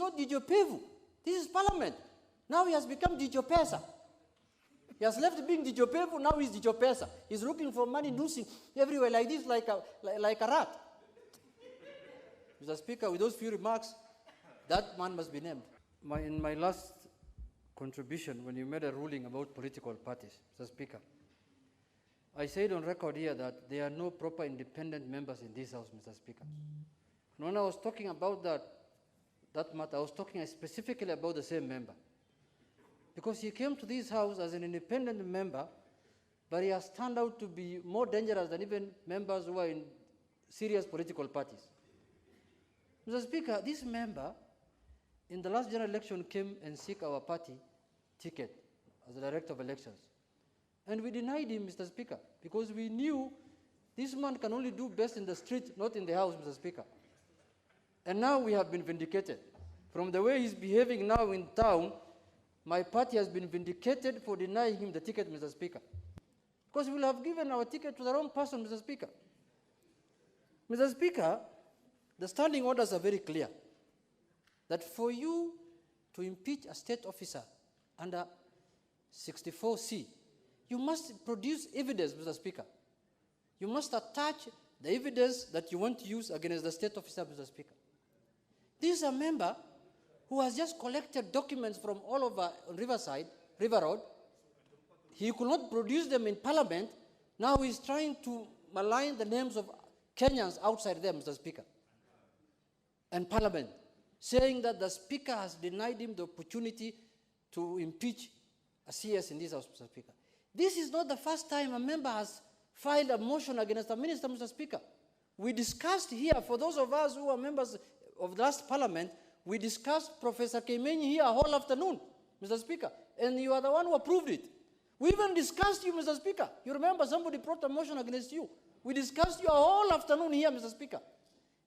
not Jicho Pevu. This is Parliament. Now he has become Jicho Pesa. He has left being Jicho Pevu, now he's Jicho Pesa. He's looking for money, noosing everywhere like this, like a rat. Mr. Speaker, with those few remarks, that man must be named. In my last contribution, when you made a ruling about political parties, Mr. Speaker, I said on record here that there are no proper independent members in this House, Mr. Speaker. And when I was talking about that matter, I was talking specifically about the same member. Because he came to this House as an independent member, but he has turned out to be more dangerous than even members who are in serious political parties. Mr. Speaker, this member, in the last general election, came and seek our party ticket as the director of elections. And we denied him, Mr. Speaker, because we knew this man can only do best in the street, not in the House, Mr. Speaker. And now we have been vindicated. From the way he's behaving now in town, my party has been vindicated for denying him the ticket, Mr. Speaker. Because we will have given our ticket to the wrong person, Mr. Speaker. Mr. Speaker, the standing orders are very clear. That for you to impeach a state officer under 64C, you must produce evidence, Mr. Speaker. You must attach the evidence that you want to use against the state officer, Mr. Speaker. This is a member who has just collected documents from all over on River Road. He could not produce them in Parliament. Now he's trying to malign the names of Kenyans outside there, Mr. Speaker, and Parliament, saying that the Speaker has denied him the opportunity to impeach a CS in this House, Mr. Speaker. This is not the first time a member has filed a motion against a minister, Mr. Speaker. We discussed here, for those of us who are members of the last Parliament, we discussed Professor Kemenyi here a whole afternoon, Mr. Speaker, and you are the one who approved it. We even discussed you, Mr. Speaker. You remember somebody brought a motion against you. We discussed you a whole afternoon here, Mr. Speaker.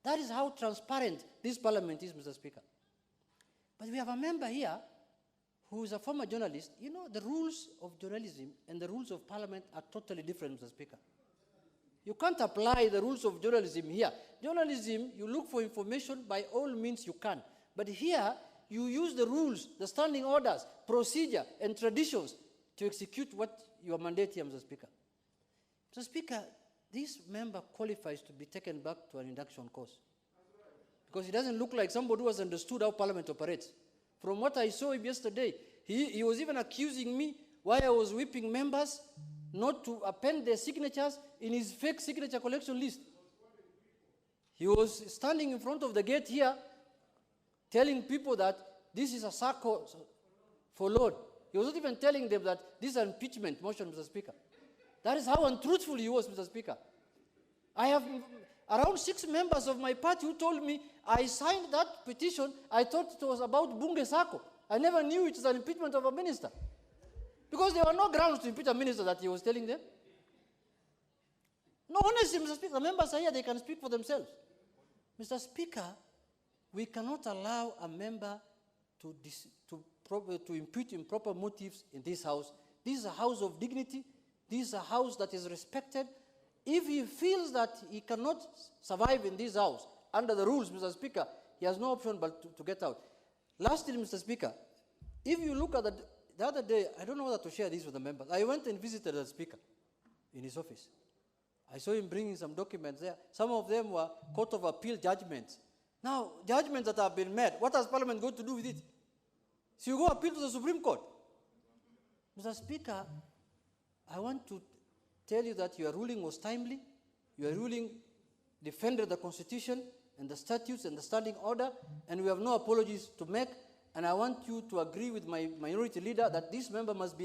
That is how transparent this Parliament is, Mr. Speaker. But we have a member here who is a former journalist. You know, the rules of journalism and the rules of Parliament are totally different, Mr. Speaker. You can't apply the rules of journalism here. Journalism, you look for information by all means you can. But here, you use the rules, the standing orders, procedure, and traditions to execute what your mandate here, Mr. Speaker. Mr. Speaker, this member qualifies to be taken back to an induction course. Because he doesn't look like somebody who has understood how Parliament operates. From what I saw him yesterday, he was even accusing me why I was whipping members not to append their signatures in his fake signature collection list. He was standing in front of the gate here, telling people that this is a circle for Lord. He was not even telling them that this is an impeachment motion, Mr. Speaker. That is how untruthful he was, Mr. Speaker. I have around 6 members of my party who told me I signed that petition. I thought it was about Bunge Sako. I never knew it was an impeachment of a minister. Because there were no grounds to impeach a minister that he was telling them. No, honestly, Mr. Speaker, the members are here, they can speak for themselves. Mr. Speaker, we cannot allow a member to impute improper motives in this House. This is a House of dignity. This is a House that is respected. If he feels that he cannot survive in this House under the rules, Mr. Speaker, he has no option but to get out. Lastly, Mr. Speaker, if you look at the other day, I don't know whether to share this with the members. I went and visited the Speaker in his office. I saw him bringing some documents there. Some of them were Court of Appeal judgments. Now, judgments that have been made, what has Parliament got to do with it? So you go appeal to the Supreme Court. Mr. Speaker, I want to tell you that your ruling was timely. Your ruling defended the Constitution and the statutes and the standing order, and we have no apologies to make. And I want you to agree with my minority leader that this member must be named.